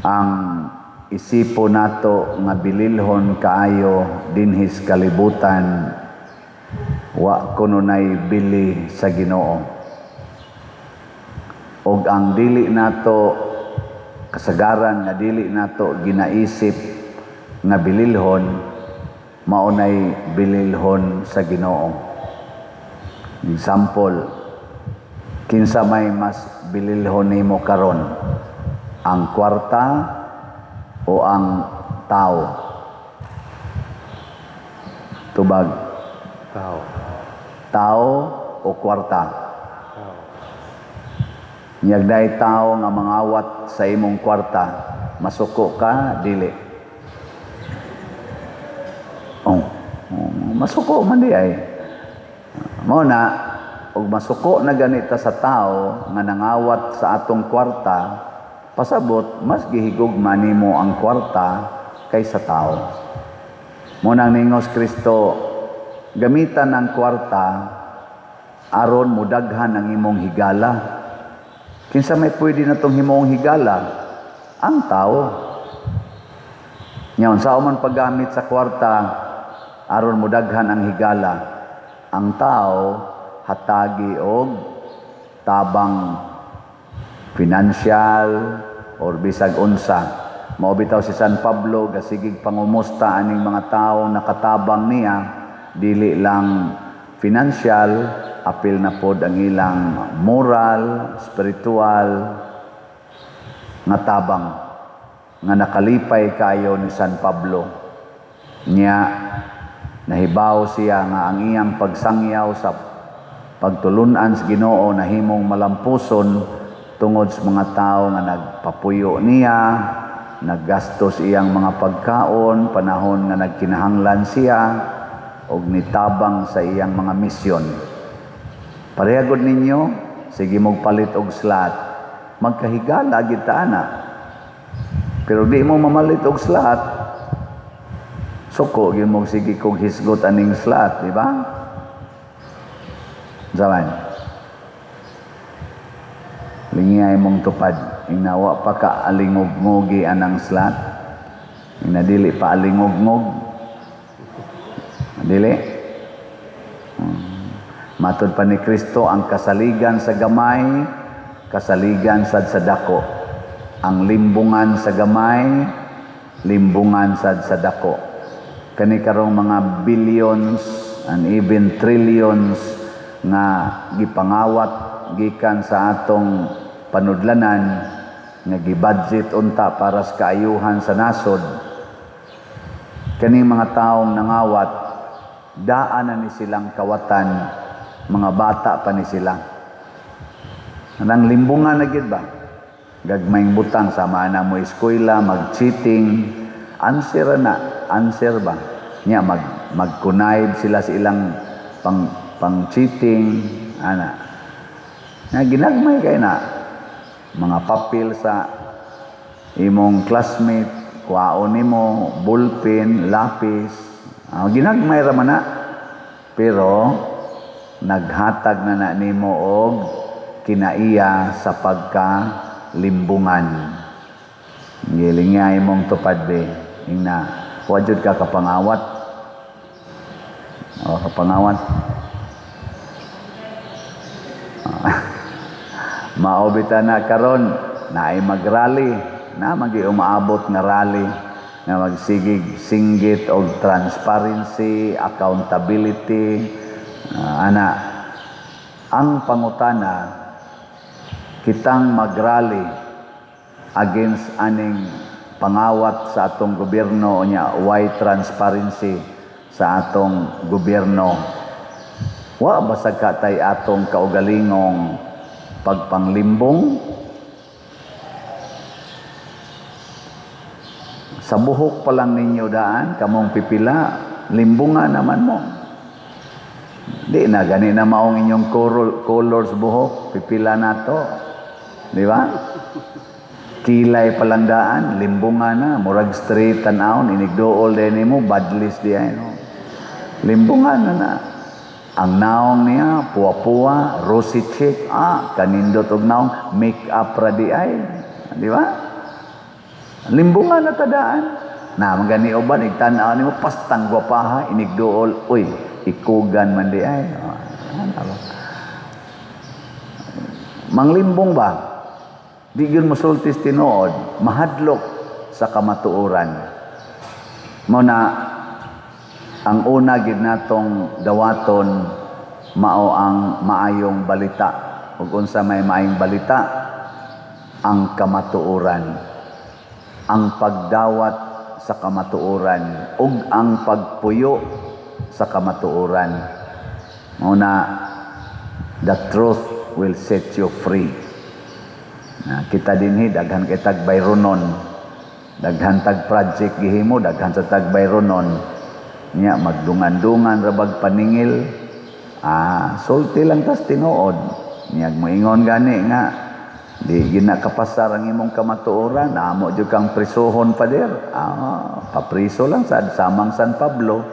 ang isipo nato nga bililhon kaayo dinhis kalibutan wa kununay bili sa Ginoo. Og ang dili nato kasagaran nga dili nato ginaisip nga bililhon maunay bililhon sa Ginoo. Example, kinsa may mas bililhon nimo karon, ang kwarta o ang tao? Tubag. Tao. Tao o kwarta? Tao. Nyagday tao nga mangawat sa imong kwarta, masuko ka, dili? Masuko man di ay. Mao na, og masuko na ganita sa tao nga nangawat sa atong kwarta, pasabot mas gihigugma nimo ang kwarta kaysa tao. Mo nang ningos Kristo, gamitan ang kwarta aron mudaghan ang imong higala. Kinsa may pwede na tong himong higala? Ang tao. Ngayon, sa man paggamit sa kwarta aron mudaghan ang higala, ang tao hatagi og tabang financial or bisag unsa. Mao bitaw si San Pablo gasigig pangumusta aning mga tawo nakatabang niya, dili lang financial, apil na pod ang ilang moral, spiritual nga tabang nga nakalipay kayo ni San Pablo. Nya nahibaw siya nga ang iyang pagsangyaw sa pagtulunan sa Ginoo nahimong malampuson tungod sa mga tao nga nagpapuyo niya, naggastos iyang mga pagkaon panahon nga nagkinahanglan siya, og nitabang sa iyang mga misyon. Parehagod ninyo, sige mong palit og slot, magkahigala gid ta ana. Pero di mo mamalit og slot, suko gyud mo sige kog hisgot aning slot, di ba? Zaman. Lingiyay mong tupad, inawa pa ka alingog-ngogi anang slot, inadili pa alingog-ngog. Dili. Matod pa ni Kristo, ang kasaligan sa gamay, kasaligan sad sa dako. Ang limbungan sa gamay, limbungan sad sa dako. Kani karong mga billions and even trillions nga gipangawat gikan sa atong panudlanan nga gibudget unta para sa kaayuhan sa nasod. Kaning mga taong nangawat, daan na ni silang kawatan, mga bata pa ni sila. Nang limbungan na gid ba? Gagmayng butang sama na mo eskwela, mag-cheating, answer ba? Nya mag-connive sila sa ilang pang-cheating, ana. Nga ginagmay kay na mga papel sa imong classmate, kuhaon nimo, ballpen, lapis, ginagmay ra man na. Pero naghatag na nimo og kinaiya sa pagkalimbungan. Gilingay mong tupad be, ingna wajud ka kapangawat. O kapangawat. Maobita na karon na ay magrally, na magi umaabot nga rally nga magsigig singgit og transparency, accountability, ana. Ang pangutana, kitang magrally against aning pangawat sa atong gobyerno nya why transparency sa atong gobyerno. Wa basag katay atong kaugalingong pagpanglimbong. Sa buhok pa lang ninyo daan, kamong pipila, limbungan naman mo. Di na, gani na maong inyong colors buhok, pipila na to. Di ba? Kilay pa lang daan, limbungan na, murag straight tanaon, inigdool din mo, badlis di ay, no? Limbungan na. Ang naong niya, puwa-puwa, rosy cheek, kanindot og naong, make up ra di ay. Di ba? Limbungan na tadaan. Na magani uban igtan-aw nimo pastang gwapaha inigduol, uy, ikugan man di ay. Manglimbong ba? Di yun musultis tinuod, mahadlok sa kamatuoran. Mao na ang una gid natong dawaton mao ang maayong balita. Ug unsa may maayong balita, ang kamatuoran, ang pagdawat sa kamatuoran ug ang pagpuyo sa kamatuoran. Mao na the truth will set you free. Na kita dinhi daghan kay tag bayronon, daghan tag project gihimo, daghan sa tag bayronon. Nya magdungan-dungan ra bag paningil. Sulti lang tas tinuod. Nya moingon gani nga di ginakapasar ang imong kamatuoran, amo jud kang prisuhon pa der. Papriso lang sad samang San Pablo,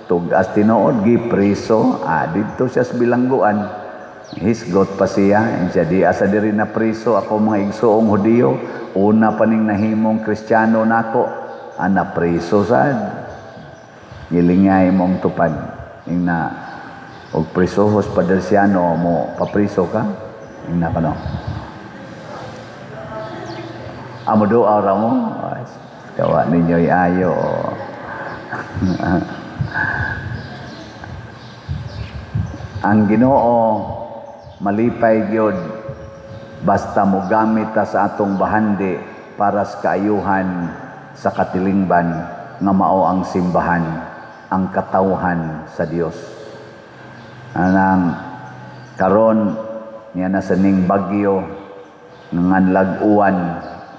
tugas tinuod gipriso, didto siya sa bilangguan. Hisgot pa siya, siya di asa diri na priso ako mga igsoong Hudiyo, una pa ning nahimong Kristiyano nako, na priso sad. Gilingay mong tupad ing na og prisohos padersiano mo papriso ka ing na kano. Amo doa ra mo, kawa ninyo'y ayo. Ang Ginoo malipay gyud basta mo gamit ta sa atong bahandi para sa kaayuhan sa katilingban nga mao ang simbahan, ang katawhan sa Dios. Anang karon niya na sa ning bagyo nganlag uwan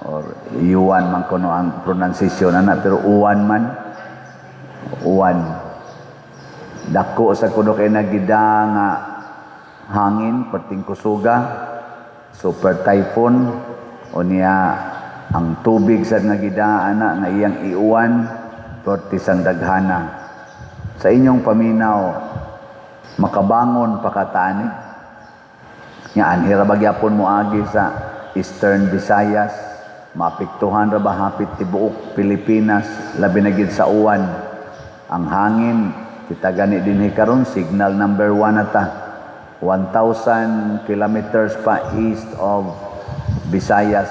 or iuwan man kuno ang pronunciation ana, pero uwan man, uwan dako sa kuno kay nagida nga hangin perting kusuga, super typhoon, o niya ang tubig sa nagida ana nga iyang iuwan perti sang daghana. Sa inyong paminaw makabangon pakatani nya anhira bagyapon mo agi sa Eastern Visayas, maapektuhan ra ba hapit tibuok Pilipinas, labi na gid sa uwan. Ang hangin kita gani dinhi karon signal number 1 ata, 1,000 kilometers pa east of Visayas,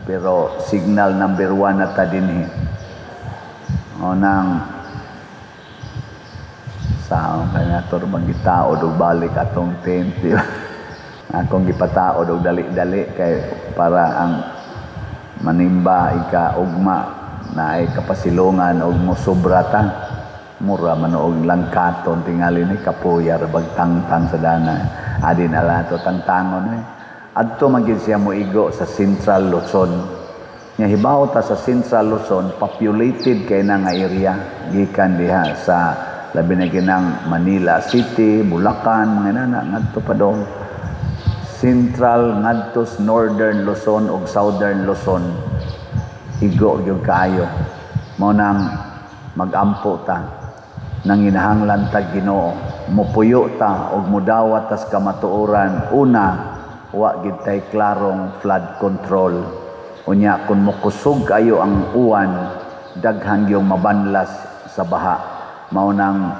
pero signal number 1 ata dinhi. O nang sa kanya to magitaod og balik atong tent. Akong gipataod og dali-dali kay para ang manimba ika ugma na ay kapasilungan og mosobrata mura man og langkaton tingali ni kapuyar bagtangtang sa dana adin ala to tangtangon adto man gid siya moigo sa Central Luzon. Nya hibaw ta sa Central Luzon populated kay na nga area gikan diha sa labi na ginang Manila City, Bulacan, mga nana ngadto pa dong Central ngadtos Northern Luzon ug Southern Luzon igo gyud kaayo. Mao nang magampo ta nang hinahanglan ta Ginoo, mopuyo ta og mudawat tas kamatuoran. Una, wa gid tay klarong flood control. Unya kun mokusog kayo ang uwan, daghan gyung mabanlas sa baha. Mao nang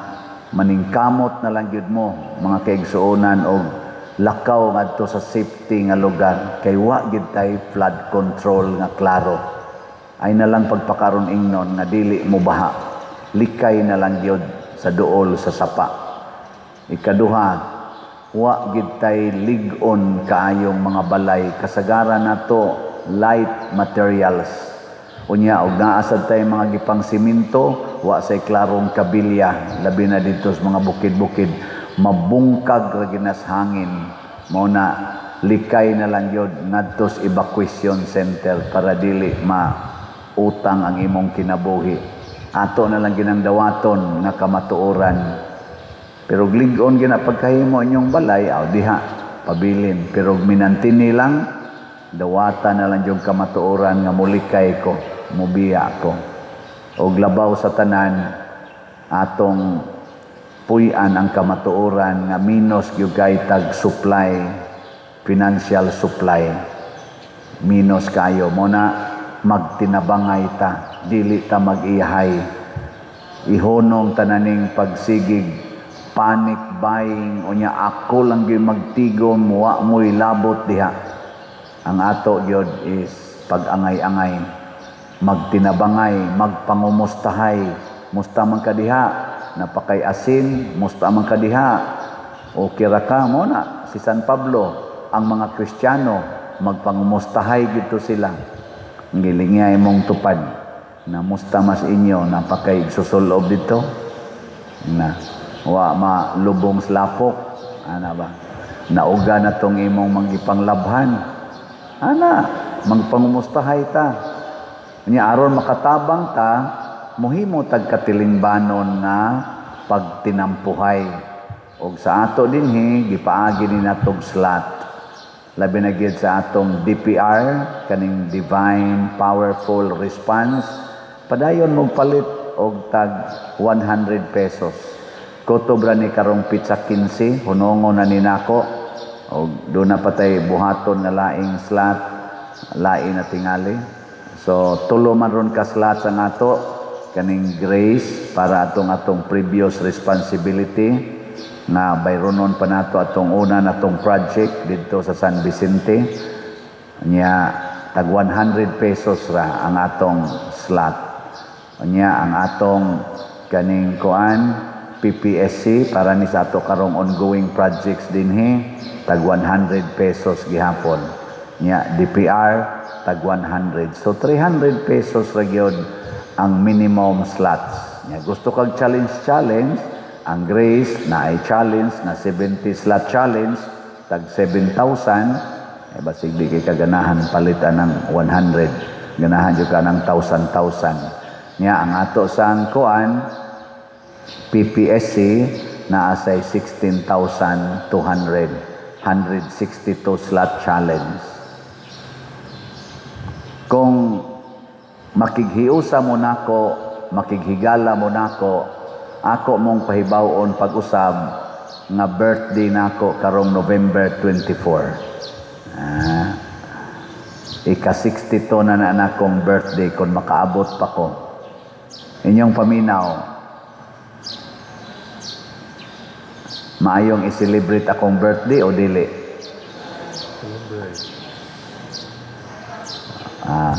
maningkamot na lang gyud mo mga kaigsuonan og lakaw ngadto sa safety nga lugar kay wa gid tay flood control nga klaro. Ay na lang pagpakaron ingnon nga dili mo baha, likay na lang gyud sa duol sa sapa. Ikaduha, wa gid tay lig-on kaayong mga balay, kasagaran nato light materials. Unya og naa sad tay mga gipang simento, wa say klarong kabilya, labi na dito sa mga bukid-bukid, mabungkag ra ginas hangin. Mao na likay na lang yun ngadto sa evacuation center para dili utang ang imong kinabuhi. Ato na lang ginang dawaton nga kamatuoran. Pero lig-on gina pagkahimo inyong balay, diha pabilin. Pero minantini lang, dawatan na lang yung kamatuoran nga mulikay ko, mubiya ko. Og labaw sa tanan, atong puy-an ang kamatuoran nga minus gyud kay tag supply, financial supply. Minus kayo mo na magtinabangay ta, dili ta mag-iyahay. Ihonong tananing pagsigig, panic buying, unya ako lang gyud magtigon, muwa mo'y labot diha. Ang ato gyud is pag-angay-angay, magtinabangay, magpangumustahay, musta man ka diha, napakay asin, musta man ka diha, okay ra ka mo na si San Pablo. Ang mga Kristiyano magpangumustahay gito sila, ngilingay mong tupad na musta mas inyo, napakay susulob dito na wa malubong slapok, ana ba, nauga na tong imong mangipanglabhan, ana magpangumustahay ta nya aron makatabang ta, muhimo tag katilingbanon nga pagtinampuhay. Og sa ato dinhi gipaagi ni natog slot, labi na gyud sa atong DPR, kaning Divine Powerful Response, padayon mo palit og tag 100 pesos. Kutob ra ni karong pizza 15, hunongon na ni nako, og doon na patay buhaton nga laing slot, lain na tingali. So tulo man ron ka slot sa nato, kaning grace para atong previous responsibility, na bayronon pa nato atong una natong project dito sa San Vicente, nya tag 100 pesos ra ang atong slot. Nya ang atong kaning kuan PPSC para ni sa ato karong ongoing projects dinhi, tag 100 pesos gihapon. Nya DPR tag 100, so 300 pesos ra gyud ang minimum slots. Nya gusto kag challenge, ang Grace na ay challenge na 70 slot challenge, tag 7,000, basig di kay kaganahan palitan ng 100, ganahan jud ka ng 1,000. Nya ang ato sang kuan PPSC na asay 16,200, 162 slot challenge. Kung makighiusa mo nako, makighigala mo nako, ako mong pahibawon pag-usab nga birthday nako karong November 24. Ika-62 na akong birthday kung makaabot pa ko. Inyong paminaw, maayong i-celebrate akong birthday o dili?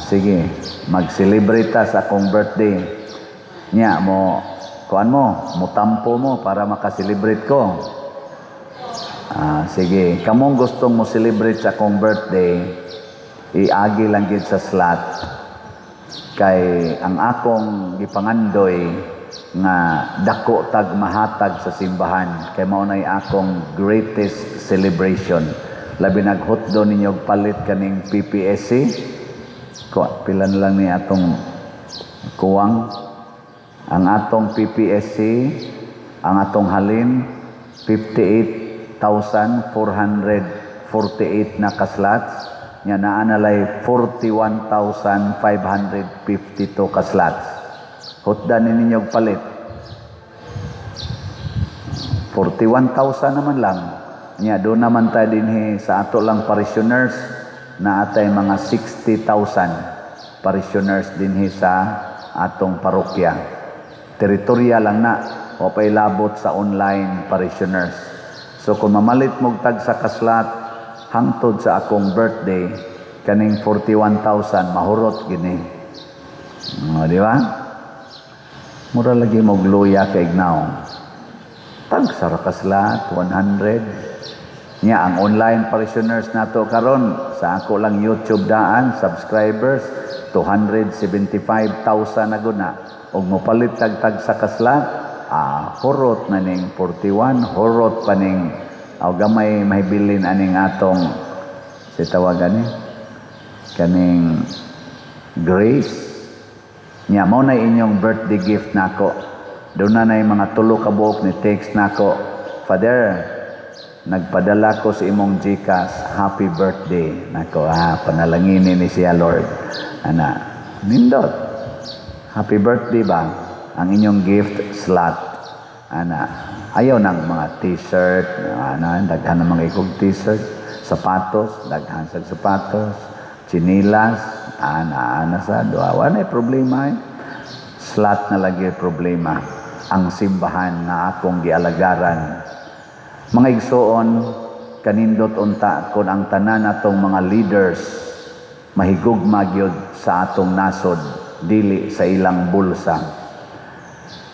Sige, mag-celebrate ta sa akong birthday. Nya mo kuan mo, mutampo mo para makaselebrate ko. Sige, kamong gustong mo celebrate sa akong birthday, iagi lang gid sa slot. Kay ang akong gipangandoy nga dako tag mahatag sa simbahan, kay mao nay akong greatest celebration. Labi naghutdo ninyo palit kaning PPSC, pilan lang ni atong kuwang. Ang atong PPSC, ang atong halin, 58,448 na kaslots. Nya naanalay 41,552 kaslots. Hutdan ninyo palit. 41,000 naman lang. Nya doon naman tayo dinhi sa ato lang parishioners na atay mga 60,000 parishioners dinhi sa atong parokya. Teritorya lang na, o pa'y labot sa online parishioners. So kung mamalit mo tag sa kaslat, hangtod sa akong birthday, kaning 41,000, mahurot gini. Di ba? Mura lagi mo gluya kay ignaw. Tag sa kaslat, 100. Nya ang online parishioners nato karon sa ako lang YouTube daan, subscribers, 275,000 na guna. Og mopalit tag sa kaslat, horot na ning 41, horot pa ning gamay mahibilin aning atong si tawagan ni kaning Grace. Nya mao na inyong birthday gift nako. Doon na mga tulo ka buok ni text nako, Father, nagpadala ko sa imong GCash, happy birthday nako. Panalanginin ni siya Lord. Ana, nindot. Happy birthday ba? Ang inyong gift slot. Ana, ayaw ng mga t-shirt, daghan ng mga ikog t-shirt, sapatos, daghan sa sapatos, chinilas, ana sa doa. Wala problema eh. Slat na lagi problema ang simbahan na akong gialagaran. Mga igsoon, kanindot unta kon ang tanan atong mga leaders mahigugma gyud sa atong nasod dili sa ilang bulsa.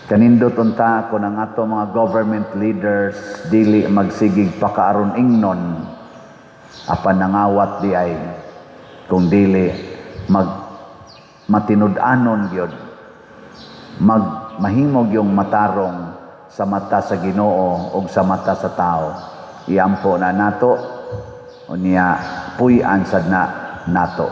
Kanindot unta kon ang atong mga government leaders dili magsigig pakaaron ingnon apan nangawat di ay kung dili matinud-anon gyud mahimog yung matarong sa mata sa Ginoo o sa mata sa tao. Iampo na nato, o niya puy-an sad na nato.